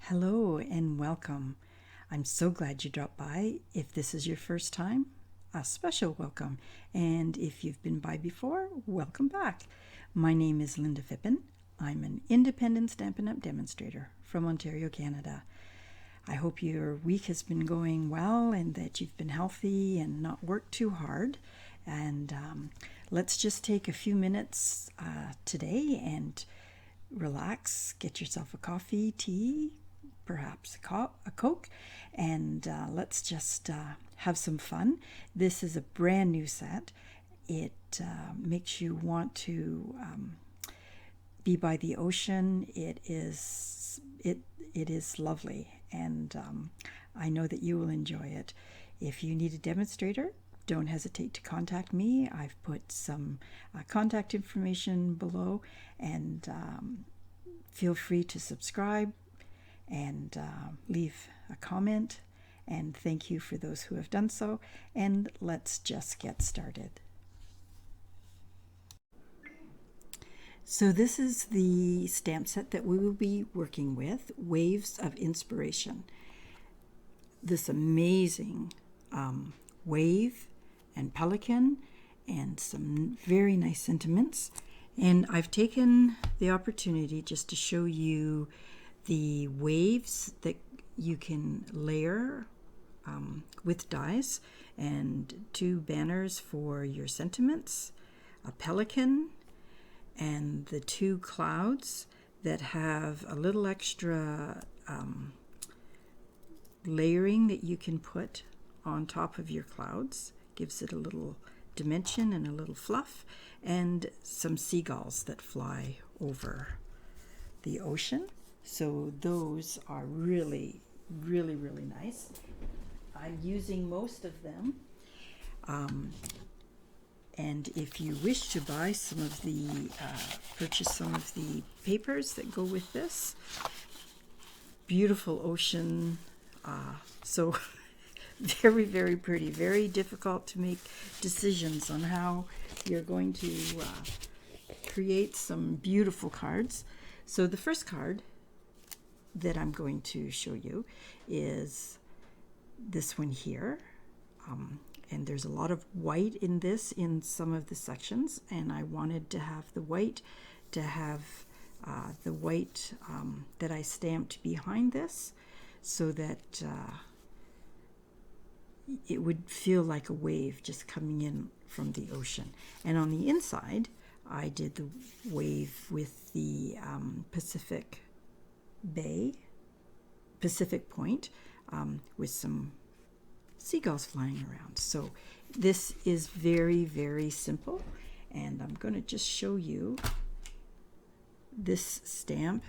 Hello and welcome. I'm so glad you dropped by. If this is your first time, a special welcome. And if you've been by before, welcome back. My name is Lynda Phippen. I'm an independent Stampin' Up! Demonstrator from Ontario, Canada. I hope your week has been going well and that you've been healthy and not worked too hard. And let's just take a few minutes today and relax, get yourself a coffee, tea, perhaps a Coke, and let's just have some fun. This is a brand new set. It makes you want to be by the ocean. It is lovely, and I know that you will enjoy it. If you need a demonstrator, don't hesitate to contact me. I've put some contact information below, and feel free to subscribe and leave a comment. And thank you for those who have done so. And let's just get started. So this is the stamp set that we will be working with, Waves of Inspiration. This amazing wave and pelican and some very nice sentiments. And I've taken the opportunity just to show you the waves that you can layer with dies, and two banners for your sentiments, a pelican, and the two clouds that have a little extra layering that you can put on top of your clouds. Gives it a little dimension and a little fluff, and some seagulls that fly over the ocean. So those are really, really, really nice. I'm using most of them. And if you wish to buy some of the, purchase some of the papers that go with this, beautiful ocean. So very, very pretty, very difficult to make decisions on how you're going to create some beautiful cards. So the first card that I'm going to show you is this one here. And there's a lot of white in this in some of the sections, and I wanted to have the white that I stamped behind this, so that it would feel like a wave just coming in from the ocean. And on the inside, I did the wave with the Pacific Point, with some seagulls flying around. So this is very, very simple, and I'm going to just show you. This stamp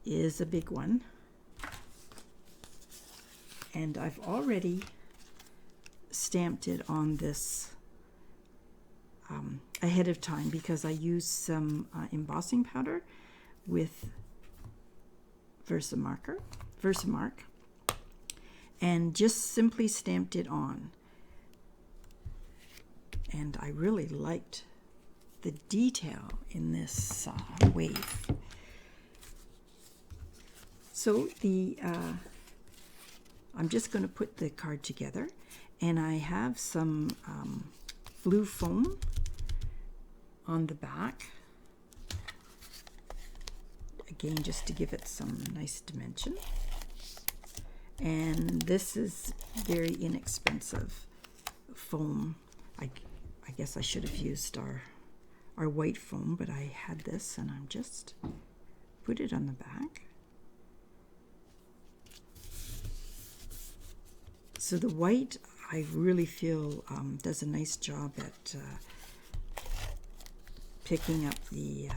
is a big one, and I've already stamped it on this ahead of time because I used some embossing powder with Versamark, and just simply stamped it on. And I really liked the detail in this wave. So I'm just going to put the card together, and I have some blue foam on the back, again just to give it some nice dimension. And this is very inexpensive foam. I guess I should have used our white foam, but I had this, and I'm just put it on the back. So the white, I really feel does a nice job at picking up the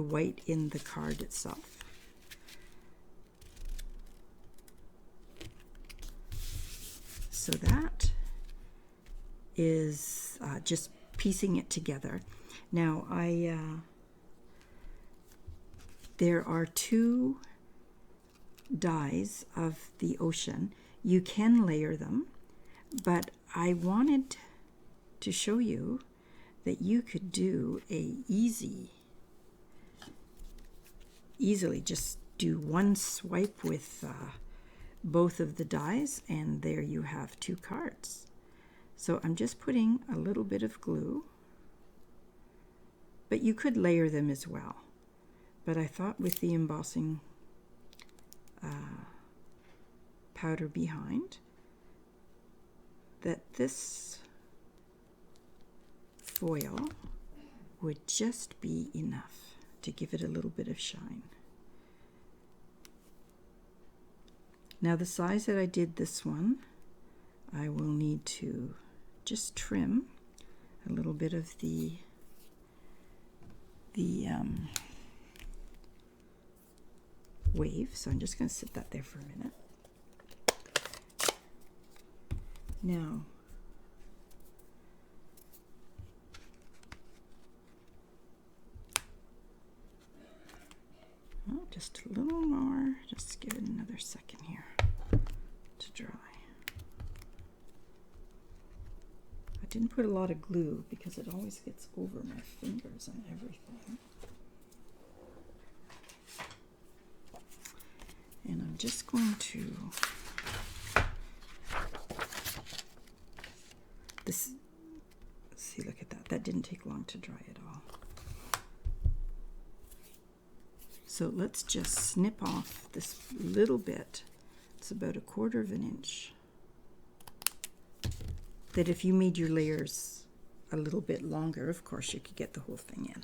white in the card itself. So that is just piecing it together. Now there are two dies of the ocean. You can layer them, but I wanted to show you that you could do a easy easily just do one swipe with both of the dies, and there you have 2 cards. So I'm just putting a little bit of glue, but you could layer them as well. But I thought with the embossing powder behind that this foil would just be enough to give it a little bit of shine. Now the size that I did this one, I will need to just trim a little bit of the wave. So I'm just going to sit that there for a minute. Now, just a little more, just give it another second here to dry. I didn't put a lot of glue because it always gets over my fingers and everything. And I'm just going to see, look at that. That didn't take long to dry at all. So let's just snip off this little bit. It's about 1/4 of an inch. That if you made your layers a little bit longer, of course, you could get the whole thing in.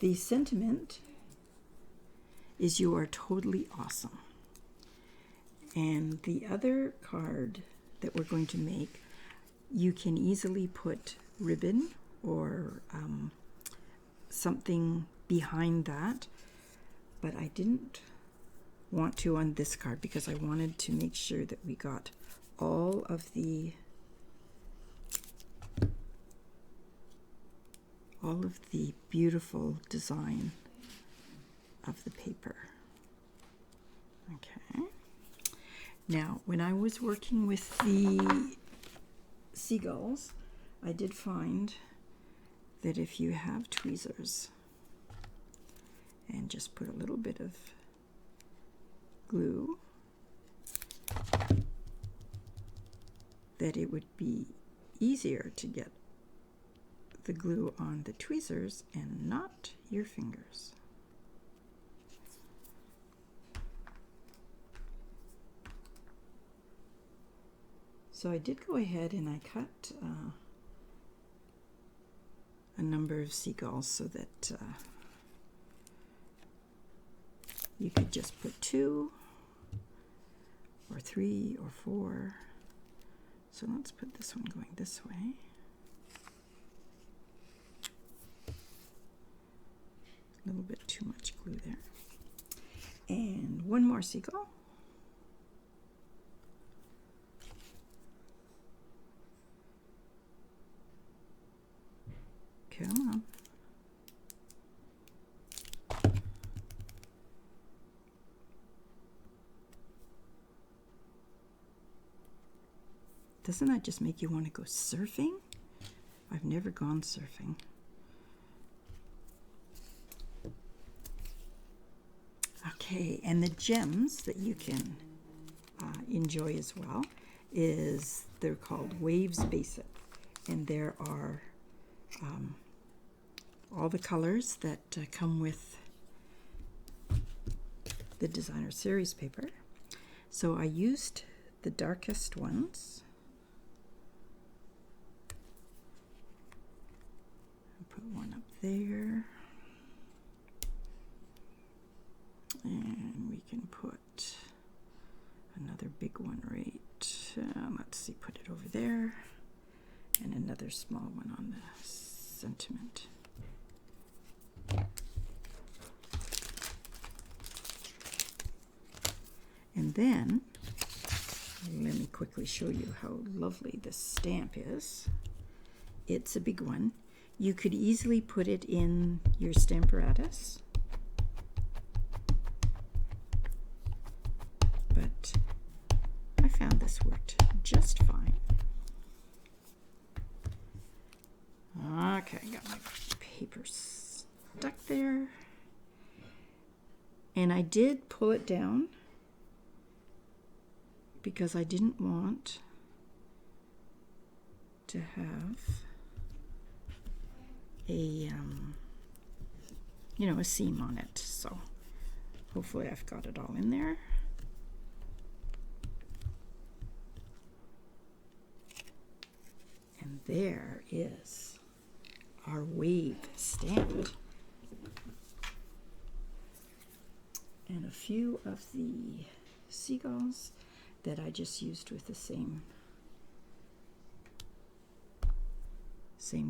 The sentiment is "You are totally awesome." And the other card that we're going to make, you can easily put ribbon or something behind that, but I didn't want to on this card because I wanted to make sure that we got all of the beautiful design of the paper. Okay. Now, when I was working with the seagulls, I did find that if you have tweezers and just put a little bit of glue, that it would be easier to get the glue on the tweezers and not your fingers. So I did go ahead and I cut a number of seagulls so that you could just put 2 or 3 or 4. So let's put this one going this way. A little bit too much glue there. And one more seagull. Come on. Doesn't that just make you want to go surfing? I've never gone surfing. Okay, and the gems that you can enjoy as well they're called Waves Basic, and there are all the colors that come with the designer series paper. So I used the darkest ones. Put one up there. And we can put another big one right, let's see, put it over there. And another small one on the sentiment. And then, let me quickly show you how lovely this stamp is. It's a big one. You could easily put it in your Stamparatus. But I found this worked just fine. Okay, got my paper stuck there. And I did pull it down because I didn't want to have a, a seam on it. So hopefully I've got it all in there. And there is our wave stamp. And a few of the seagulls that I just used with the same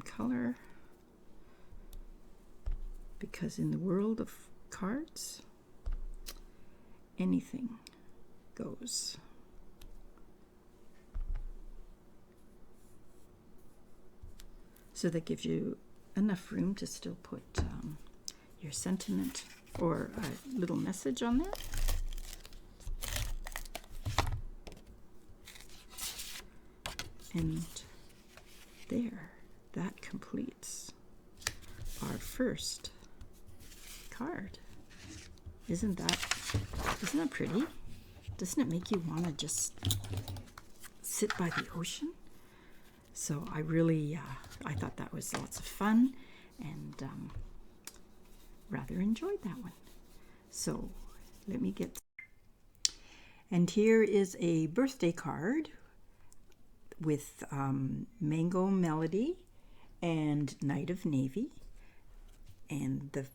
color, because in the world of cards, anything goes. So that gives you enough room to still put your sentiment or a little message on there. And there, that completes our first card. Isn't that pretty? Doesn't it make you want to just sit by the ocean? So I really, I thought that was lots of fun, and rather enjoyed that one. So let me get, and here is a birthday card with Mango Melody and Night of Navy. And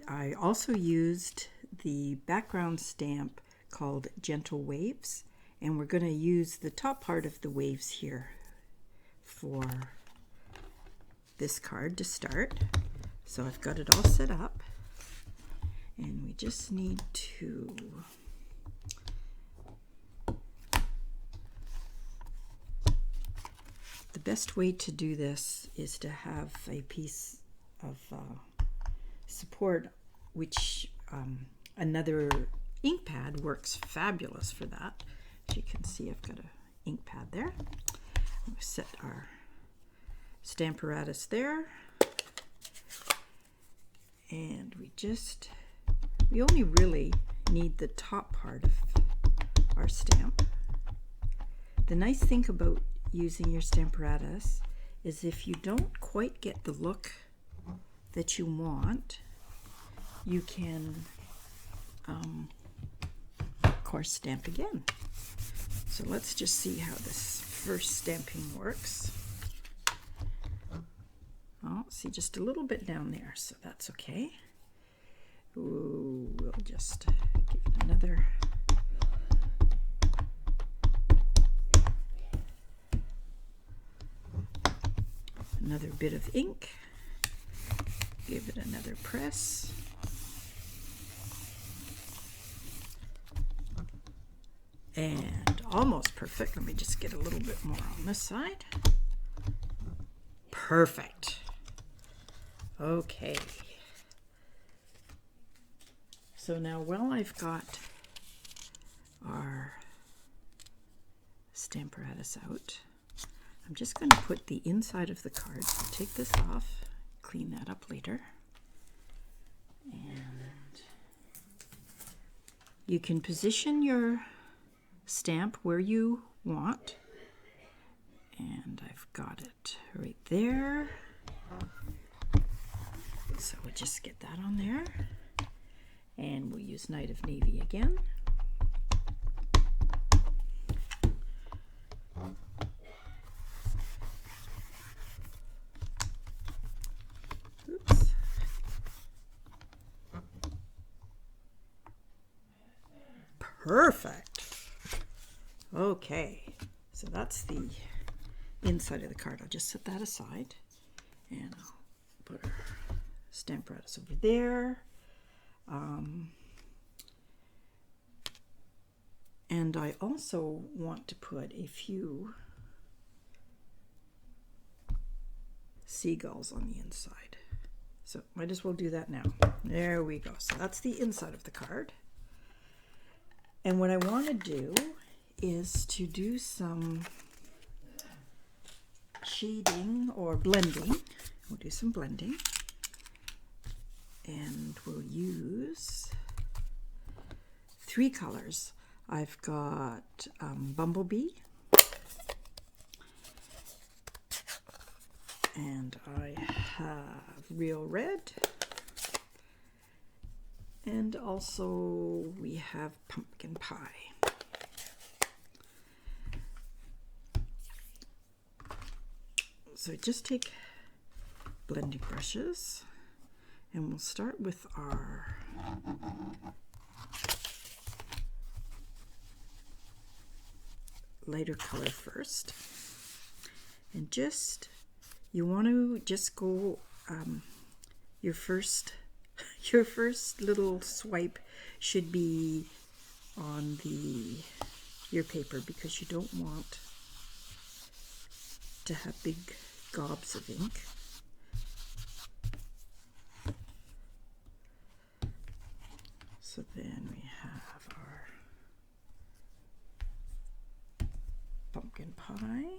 I also used the background stamp called Gentle Waves, and we're going to use the top part of the waves here for this card to start. So I've got it all set up, and we just need to the best way to do this is to have a piece of support, which another ink pad works fabulous for that. As you can see, I've got an ink pad there. We'll set our Stamparatus there, and we only really need the top part of our stamp. The nice thing about using your Stamparatus is if you don't quite get the look that you want, you can of course stamp again. So let's just see how this first stamping works. Oh, see, just a little bit down there, so that's okay. Ooh, we'll just give it another bit of ink. Give it another press. And almost perfect. Let me just get a little bit more on this side. Perfect. Okay. So now, while I've got our Stamparatus out, I'm just going to put the inside of the card. So take this off, clean that up later. And you can position your stamp where you want. And I've got it right there. So we'll just get that on there. And we'll use Night of Navy again. Oops. Perfect. Okay, so that's the inside of the card. I'll just set that aside, and I'll put our Stamparatus over there. And I also want to put a few seagulls on the inside. So might as well do that now. There we go. So that's the inside of the card. And what I want to do is to do some shading or blending. We'll do some blending. And we'll use three colors. I've got Bumblebee, and I have Real Red, and also we have Pumpkin Pie. So just take blending brushes, and we'll start with our lighter color first. And just, you want to just go, your first little swipe should be on your paper, because you don't want to have big gobs of ink. So then we have our pumpkin pie.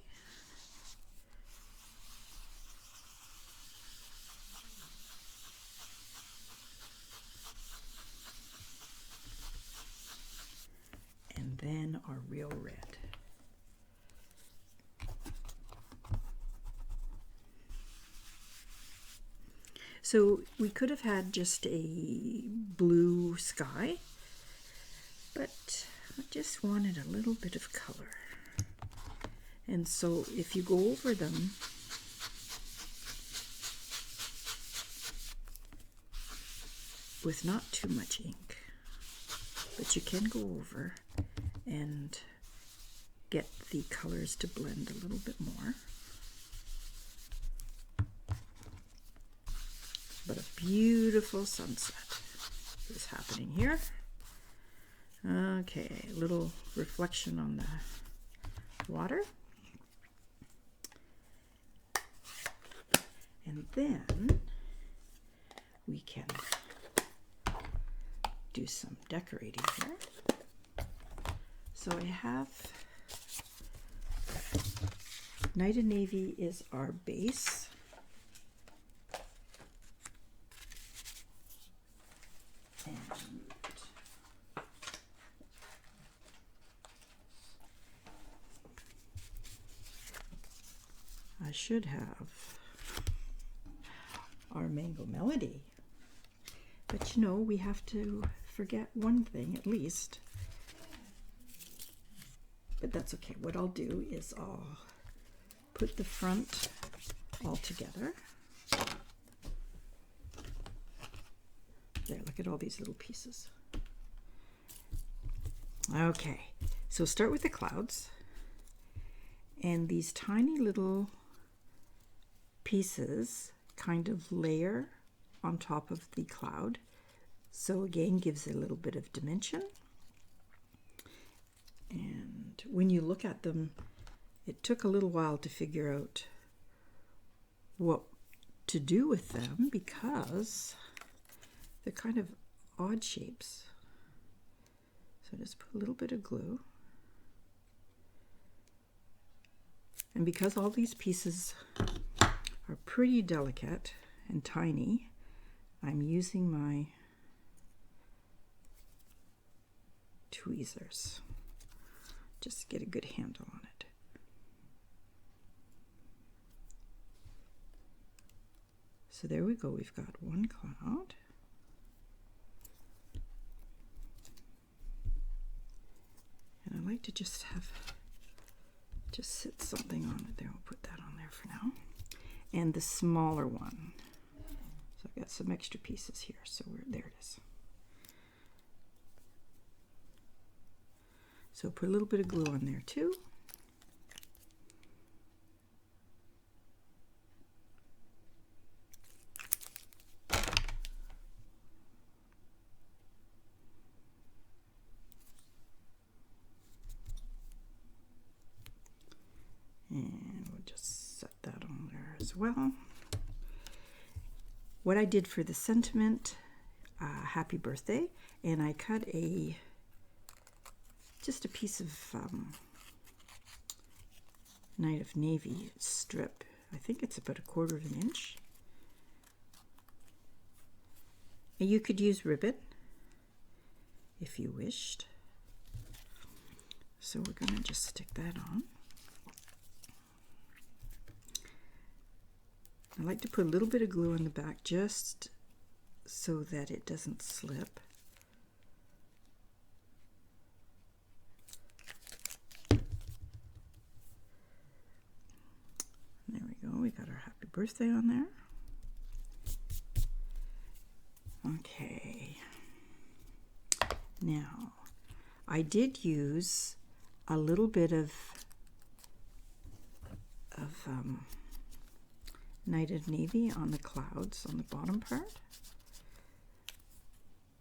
And then our Real Red. So we could have had just a blue sky, but I just wanted a little bit of color. And so if you go over them, with not too much ink, but you can go over and get the colors to blend a little bit more. But a beautiful sunset is happening here. Okay, a little reflection on the water. And then we can do some decorating here. So I have Night of Navy is our base. And I should have our Mango Melody. But you know, we have to forget one thing at least. But that's okay. What I'll do is I'll put the front all together. There, look at all these little pieces. Okay, so start with the clouds. And these tiny little pieces kind of layer on top of the cloud. So again, gives it a little bit of dimension. And when you look at them, it took a little while to figure out what to do with them, because they're kind of odd shapes. So just put a little bit of glue. And because all these pieces are pretty delicate and tiny, I'm using my tweezers just to get a good handle on it. So there we go, we've got one cloud. And I like to just sit something on it there. We'll put that on there for now. And the smaller one. So I've got some extra pieces here, so there it is. So put a little bit of glue on there too. And we'll just set that on there as well. What I did for the sentiment, happy birthday, and I cut just a piece of Night of Navy strip. I think it's about 1/4 of an inch. And you could use ribbon, if you wished. So we're going to just stick that on. I like to put a little bit of glue on the back just so that it doesn't slip. There we go, we got our happy birthday on there. Okay, now I did use a little bit of Nighted Navy on the clouds on the bottom part,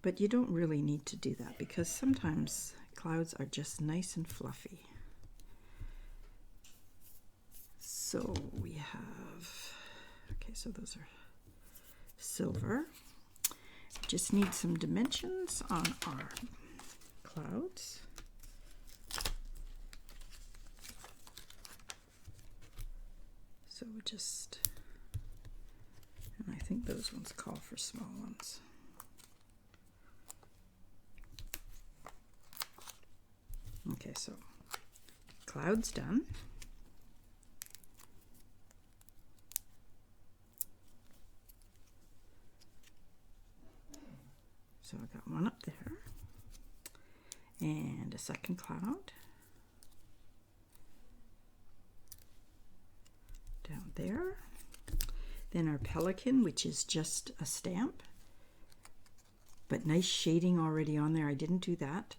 but you don't really need to do that because sometimes clouds are just nice and fluffy. So we have, okay, so those are silver. Just need some dimensions on our clouds. So just, and I think those ones call for small ones. Okay, so clouds done. So I got one up there and a second cloud down there. Then our pelican, which is just a stamp, but nice shading already on there. I didn't do that.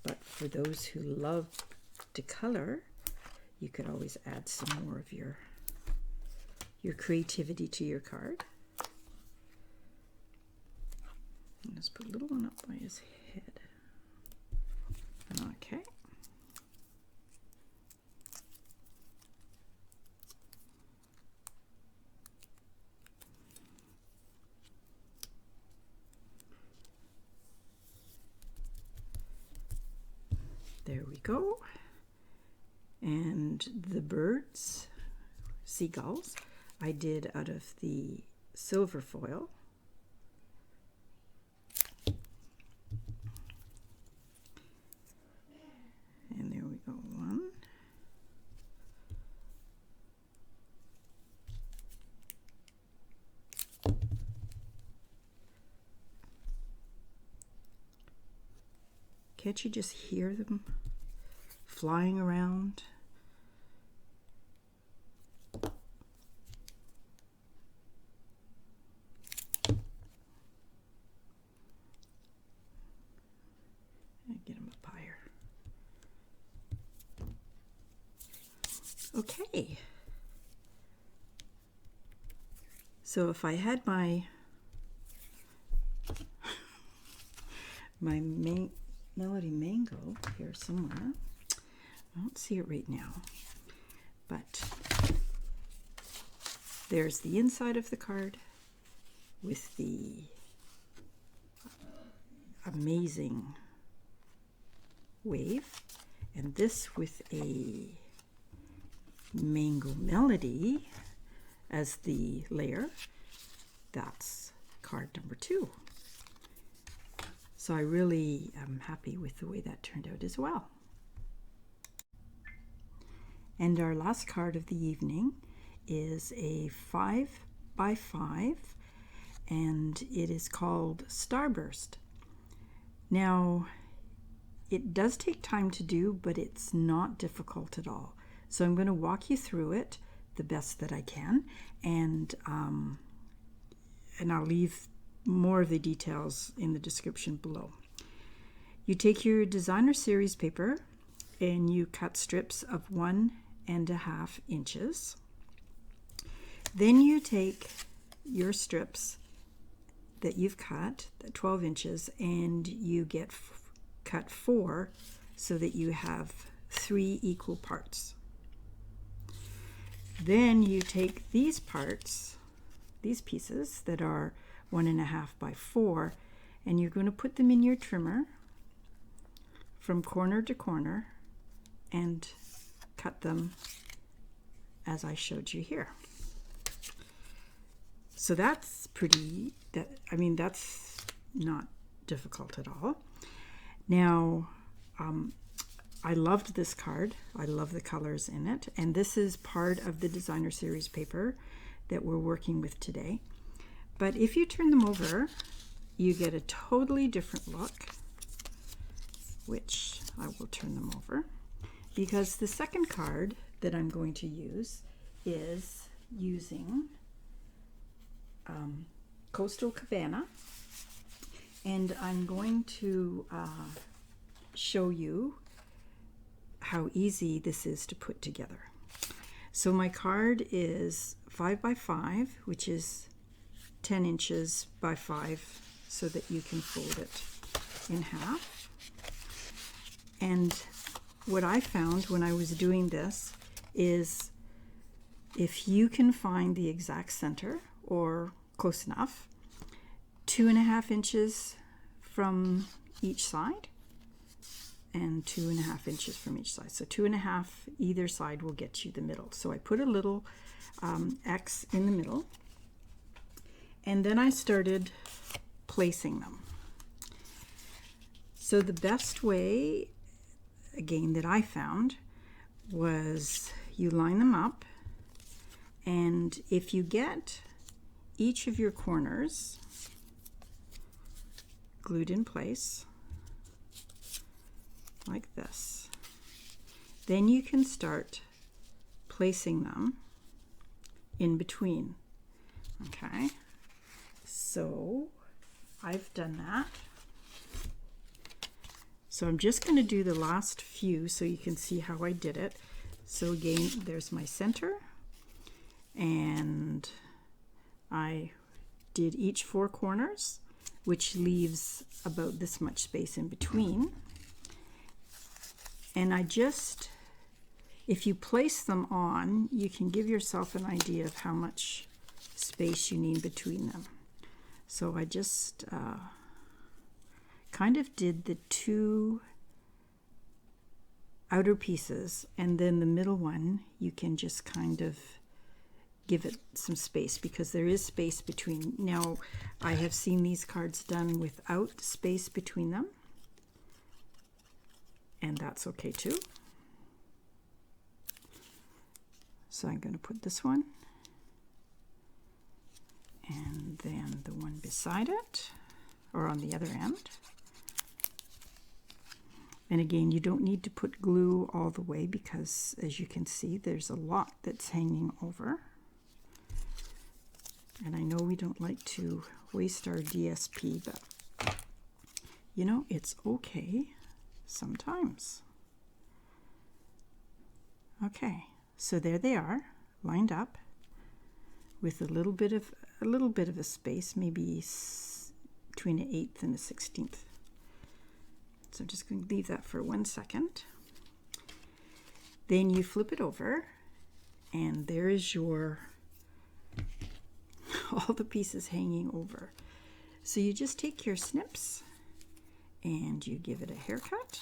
But for those who love to color, you could always add some more of your creativity to your card. And let's put a little one up by his head. Okay. There we go. And the birds, seagulls, I did out of the silver foil. And there we go, one. Can't you just hear them flying around? Get them up higher. Okay. So if I had my Melody Mango here somewhere, I don't see it right now, but there's the inside of the card with the amazing wave, and this with a mango melody as the layer. That's card number 2. So I really am happy with the way that turned out as well. And our last card of the evening is a 5 by 5, and it is called Starburst. Now, it does take time to do, but it's not difficult at all. So I'm going to walk you through it the best that I can, and I'll leave more of the details in the description below. You take your designer series paper and you cut strips of 1.5 inches. Then you take your strips that you've cut, 12 inches, and you cut 4 so that you have 3 equal parts. Then you take these parts, these pieces that are 1.5 by 4, and you're going to put them in your trimmer from corner to corner and cut them as I showed you here. So that's that's not difficult at all. Now, I loved this card. I love the colors in it. And this is part of the designer series paper that we're working with today. But if you turn them over, you get a totally different look, which I will turn them over, because the second card that I'm going to use is using Coastal Cabana, and I'm going to show you how easy this is to put together. So my card is 5 by 5, which is 10 inches by 5, so that you can fold it in half. And what I found when I was doing this is if you can find the exact center, or close enough, 2.5 inches from each side and 2.5 inches from each side. So 2.5 either side will get you the middle. So I put a little X in the middle, and then I started placing them. So the best way, again, that I found was you line them up, and if you get each of your corners glued in place like this, then you can start placing them in between. Okay, so I've done that. So I'm just going to do the last few so you can see how I did it. So again, there's my center, and I did each 4 corners, which leaves about this much space in between. And I just, if you place them on, you can give yourself an idea of how much space you need between them. So I just kind of did the 2 outer pieces, and then the middle one you can just kind of give it some space, because there is space between. Now, I have seen these cards done without space between them, and that's okay too. So I'm going to put this one, and then the one beside it, or on the other end. And again, you don't need to put glue all the way, because as you can see, there's a lot that's hanging over. And I know we don't like to waste our DSP, but you know, it's okay sometimes. Okay, so there they are, lined up with a little bit of a space, maybe between an 1/8 and a 1/16. So I'm just going to leave that for 1 second. Then you flip it over, and there is your all the pieces hanging over. So you just take your snips and you give it a haircut,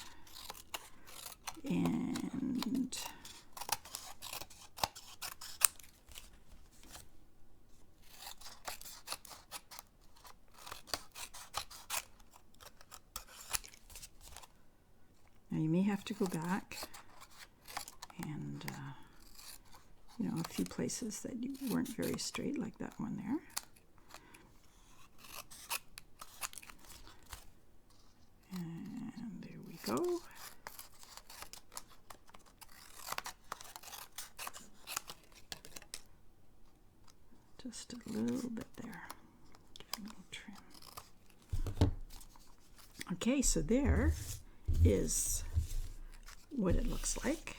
and now you may have to go back and you know, a few places that weren't very straight, like that one there. And there we go. Just a little bit there. Give it a little trim. Okay, so there is what it looks like.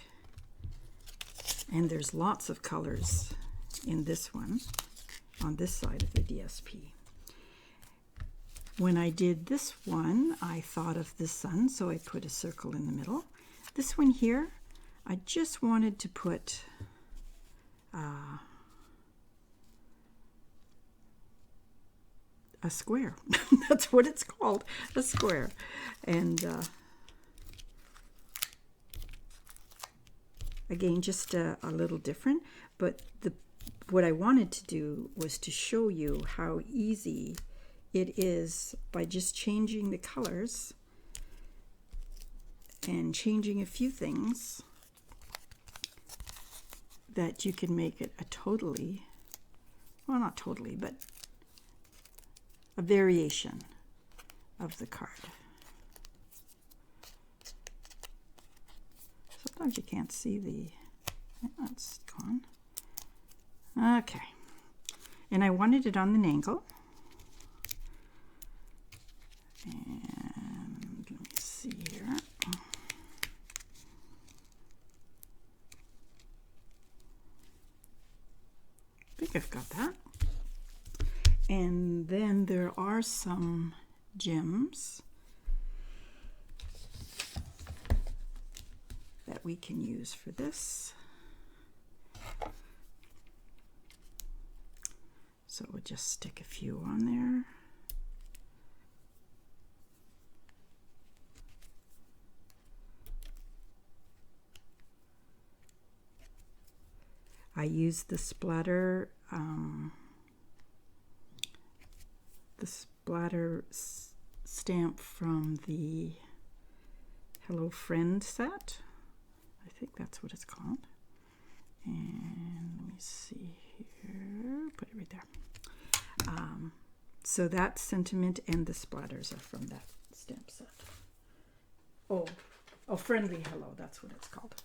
And there's lots of colors in this one, on this side of the DSP. When I did this one, I thought of the sun, so I put a circle in the middle. This one here, I just wanted to put a square. That's what it's called, a square. And again, just a little different, but what I wanted to do was to show you how easy it is by just changing the colors and changing a few things that you can make it a totally, well, not totally, but a variation of the card. Sometimes you can't see the, that's gone. Okay, and I wanted it on an angle. And let me see here. I think I've got that. And then there are some gems that we can use for this. So we'll just stick a few on there. I use the splatter stamp from the Hello Friend set. I think that's what it's called. And let me see here. Put it right there. So that sentiment and the splatters are from that stamp set. Oh, Friendly Hello, that's what it's called.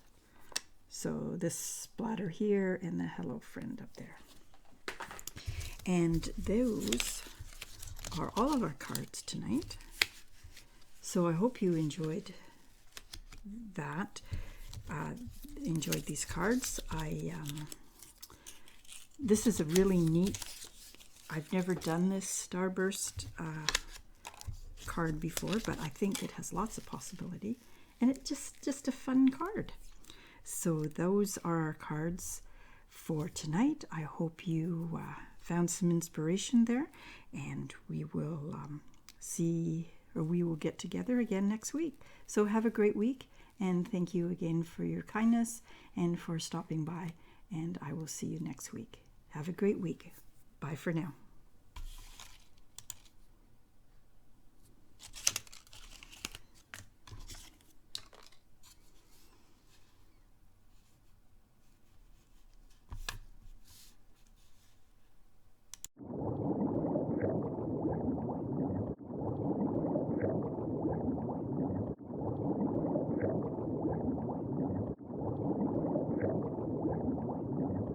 So this splatter here and the Hello Friend up there. And those are all of our cards tonight. So I hope you enjoyed that. Enjoyed these cards. This is a really neat, I've never done this Starburst card before, but I think it has lots of possibility. And it's just a fun card. So those are our cards for tonight. I hope you found some inspiration there, and we will we will get together again next week. So have a great week, and thank you again for your kindness and for stopping by, and I will see you next week. Have a great week. Bye for now.